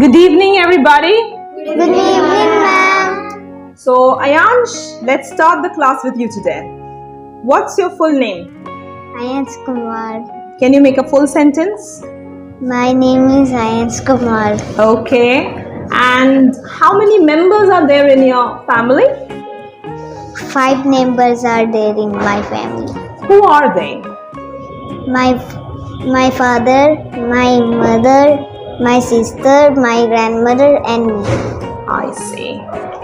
Good evening, everybody. Good evening, ma'am. So, Aayansh, let's start the class with you today. What's your full name? Aayansh Kumar. Can you make a full sentence? My name is Aayansh Kumar. Okay. And how many members are there in your family? 5 members are there in my family. Who are they? My father, my mother, my sister, my grandmother, and me. I see.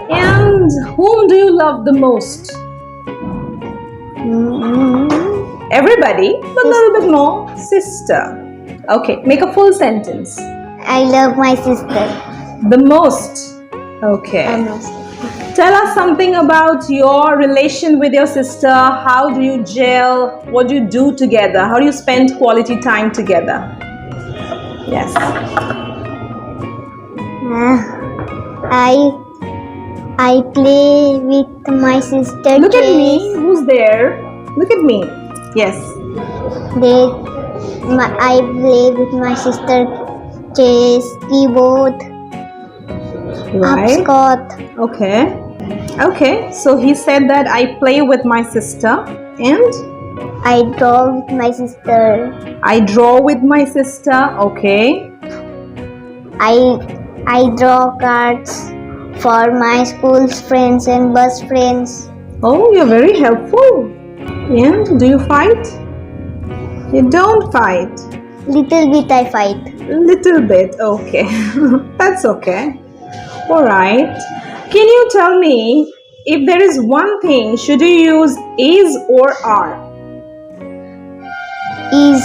And whom do you love the most? Everybody, but a little bit more. Sister. Okay, make a full sentence. I love my sister. The most. Okay. Tell us something about your relation with your sister. How do you gel? What do you do together? How do you spend quality time together? Yes. I play with my sister. Look at chess. me. Who's there? Look at me. Yes. I play with my sister chess, keyboard, Right. hopscotch. Okay. Okay. So he said that I play with my sister and I draw with my sister. I draw with my sister. Okay. I draw cards for my school's friends and bus friends. Oh, you're very helpful. And do you fight? You don't fight. Little bit I fight. Little bit. Okay. That's okay. Alright. Can you tell me if there is one thing, should you use is or are? Is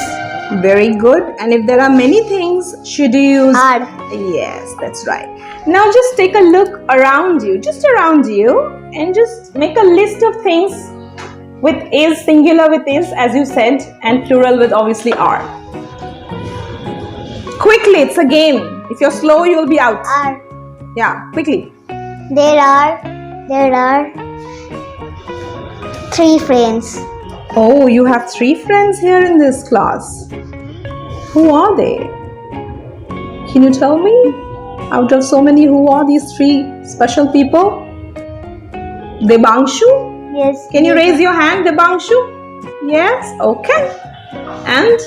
Very good. And if there are many things, should you use are. Yes, that's right. Now just take a look around you, just around you, and just make a list of things with is, singular with is, as you said, and plural with obviously are. Quickly, it's a game. If you're slow, you'll be out. Are. Yeah, quickly. There are 3 friends. Oh, you have 3 friends here in this class. Who are they? Can you tell me? Out of so many, who are these 3 special people? Debangshu? Yes. Can you raise your hand, Debangshu? Yes? Okay. And?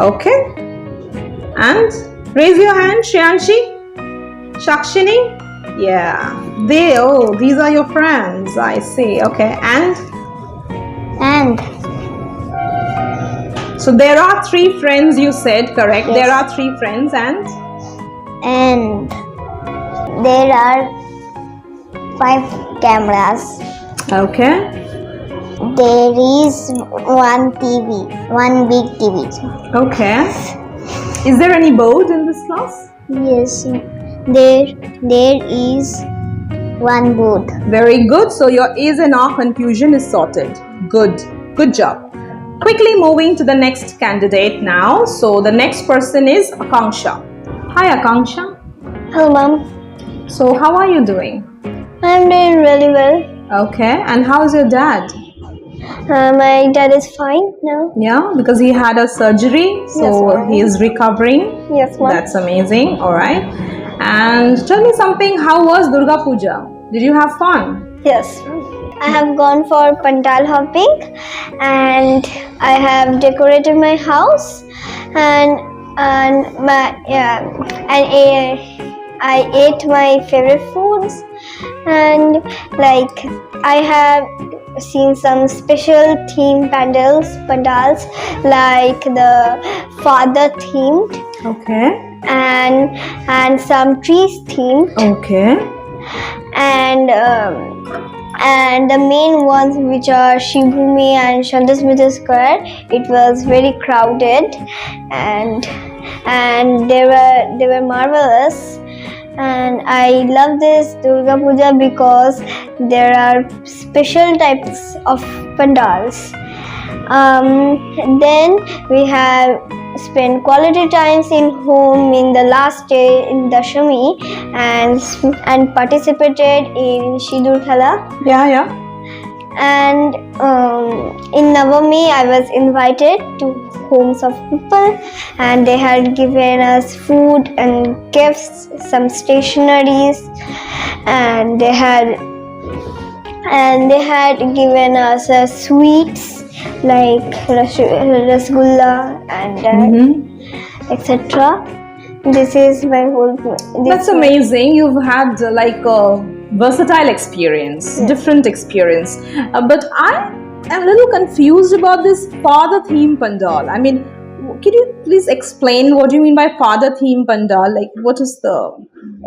Okay. And? Raise your hand, Shriyanshi? Shakshini? Yeah. These are your friends. I see. Okay. And? So there are 3 friends, you said, correct? Yes. There are 3 friends and? And there are 5 cameras. Okay. There is one TV, one big TV. Okay. Is there any board in this class? Yes, there is one board. Very good. So your is and are confusion is sorted. Good. Good job. Quickly moving to the next candidate now. So the next person is Akansha. Hi Akansha. Hello, mom. So how are you doing? I'm doing really well. Okay. And how's your dad? My dad is fine now. Yeah, because he had a surgery. Yes, So ma'am. he is recovering. Yes, mom. That's amazing. All right. And tell me something. How was Durga Puja? Did you have fun? Yes. I have gone for pandal hopping, and I have decorated my house, and I ate my favorite foods, and like I have seen some special theme pandals like the father themed Okay. and some trees themed. Okay. And the main ones, which are Shivbhumi and Shandasmita Square, it was very crowded, and they were marvelous. And I love this Durga Puja because there are special types of pandals. Then we have spent quality times in home in the last day in Dashami, and participated in Shidur Khala. Yeah. And in Navami, I was invited to homes of people, and they had given us food and gifts, some stationeries, and they had given us sweets like rasgulla and etc. This is my whole. That's amazing. You've had like a versatile experience, different experience. But I am a little confused about this father theme pandal. I mean, can you please explain what you mean by father theme pandal? Like, what is the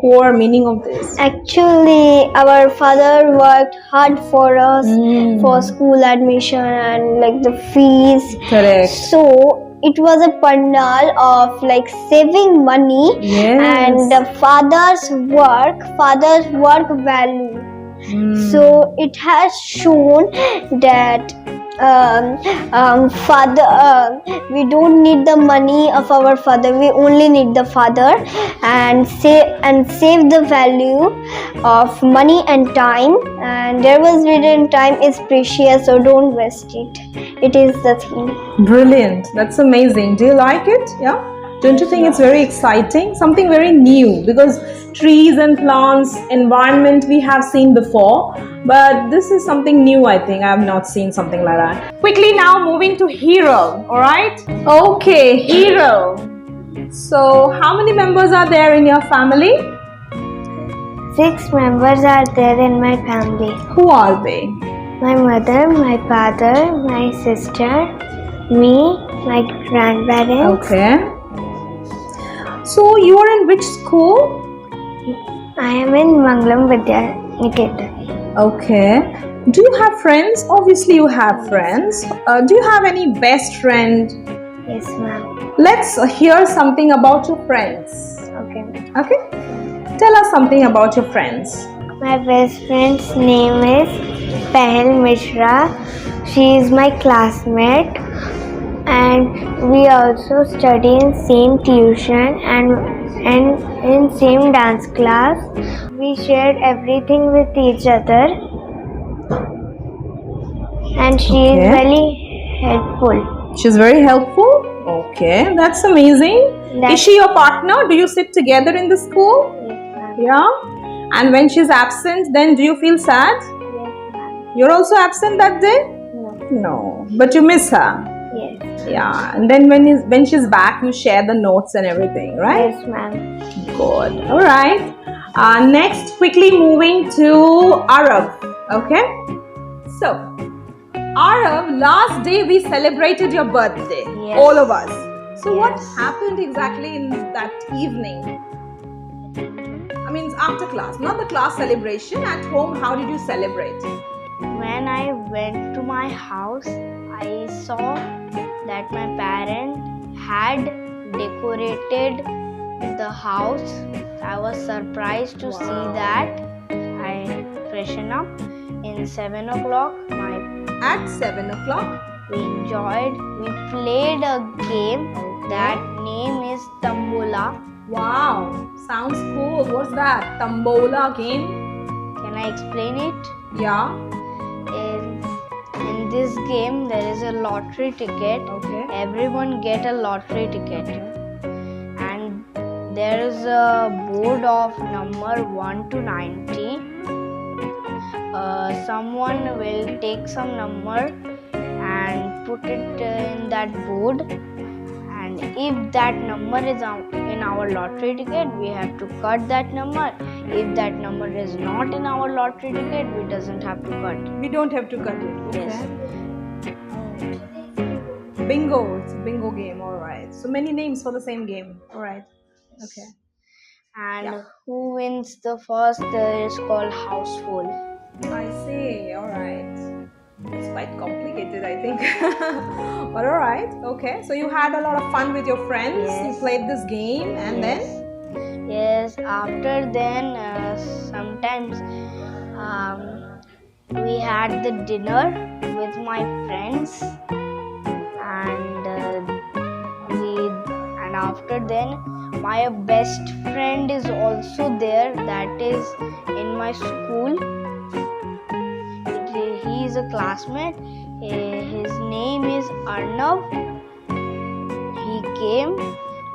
core meaning of this? Actually, our father worked hard for us for school admission and like the fees. Correct. So it was a pandal of like saving money and the father's work value. So it has shown that father, we don't need the money of our father, we only need the father, and save the value of money and time. And there was written, time is precious, so don't waste it. It is the theme. Brilliant. That's amazing. Do you like it? Yeah. Don't you think it's very exciting? Something very new, because trees and plants, environment we have seen before, but this is something new. I think I have not seen something like that. Quickly now moving to Heeral, alright? Okay, Heeral. So how many members are there in your family? 6 members are there in my family. Who are they? My mother, my father, my sister, me, my grandparents. Okay. So you are in which school? I am in Mangalam Vidya Niketan. Okay. Do you have friends? Obviously you have friends. Do you have any best friend? Yes, ma'am. Let's hear something about your friends. Okay. Okay. Tell us something about your friends. My best friend's name is Pahel Mishra. She is my classmate, and we also study in same tuition and in same dance class. We shared everything with each other, and she is very helpful. She's very helpful? Okay, that's amazing. Is she your partner? Do you sit together in the school? Yes, ma'am. Yeah. And when she's absent, then do you feel sad? Yes, ma'am. You're also absent that day? No. No. But you miss her? Yes. Yeah. And then when she's back, you share the notes and everything, right? Yes, ma'am. Good. All right. Next, quickly moving to Aarav. Okay. So, Aarav, last day we celebrated your birthday. Yes. All of us. So, Yes. what happened exactly in that evening? I mean, after class, not the class celebration. At home, how did you celebrate? When I went to my house, I saw that my parents had decorated the house. I was surprised to see that. I freshened up in 7 o'clock. At 7 o'clock? We enjoyed. We played a game. That name is Tambola. Wow, sounds cool. What's that? Tambola game? Can I explain it? Yeah. In this game, there is a lottery ticket. Okay. Everyone get a lottery ticket, and there is a board of number 1 to 90. Someone will take some number and put it in that board, and if that number is in our lottery ticket, we have to cut that number. If that number is not in our lottery ticket, we doesn't have to cut. We don't have to cut it. Okay. Yes. Bingo. It's a bingo game. All right. So many names for the same game. All right. Okay. And who wins the first is called houseful. I see. All right. It's quite complicated, I think. But all right. Okay. So you had a lot of fun with your friends. Yes. You played this game, and then? Yes. After then, sometimes we had the dinner with my friends, and after then, my best friend is also there. That is in my school. He is a classmate. His name is Arnav. He came,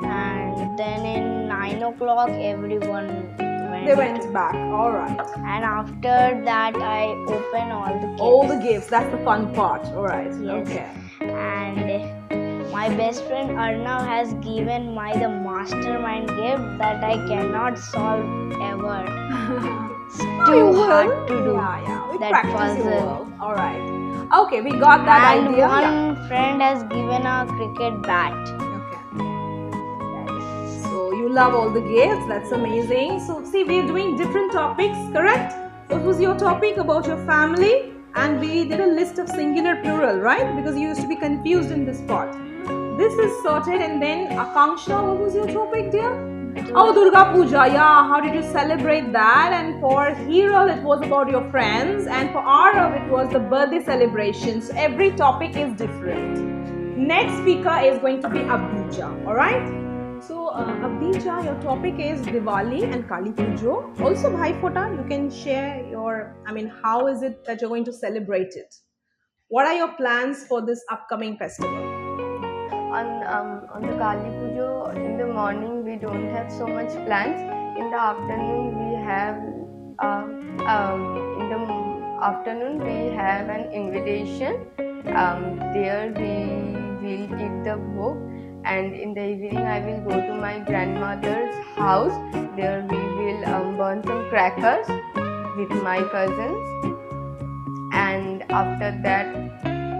and then in 9 o'clock everyone went. They went back. All right. And after that I open all the gifts. All the gifts. That's the fun part. All right. Yes. Okay. And my best friend Arnav has given the mastermind gift that I cannot solve ever. It's too hard to do. Yeah. We that practice you puzzle. will. All right. Okay, we got that And idea. one friend has given a cricket bat. Okay. So you love all the gifts. That's amazing. So see, we're doing different topics, correct? What was your topic about your family? And we did a list of singular plural, right? Because you used to be confused in this part. This is sorted. And then Akansha, what was your topic, dear? Oh, Durga Puja. Yeah, how did you celebrate that? And for Heeral, it was about your friends. And for Aarav, it was the birthday celebrations. So every topic is different. Next speaker is going to be Abdhija. Alright? So, Abdhija, your topic is Diwali and Kali Pujo. Also, Bhai Phota, you can share how is it that you're going to celebrate it? What are your plans for this upcoming festival? On the Kali Puja, in the morning we don't have so much plans. In the afternoon we have an invitation. There we will give the book, and in the evening I will go to my grandmother's house. There we will burn some crackers with my cousins, and after that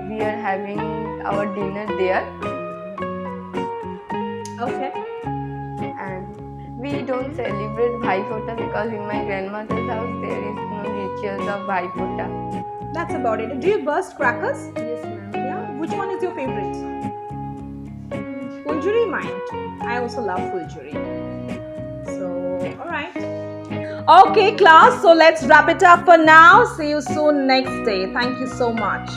we are having our dinner there. Okay. And we don't celebrate Bhai Phota because in my grandmother's house there is no rituals of Bhai Phota. That's about it. Do you burst crackers? Yes, ma'am. Yeah. Which one is your favorite? Fulguri, mine too. I also love Fulguri. So, alright. Okay, class. So let's wrap it up for now. See you soon next day. Thank you so much.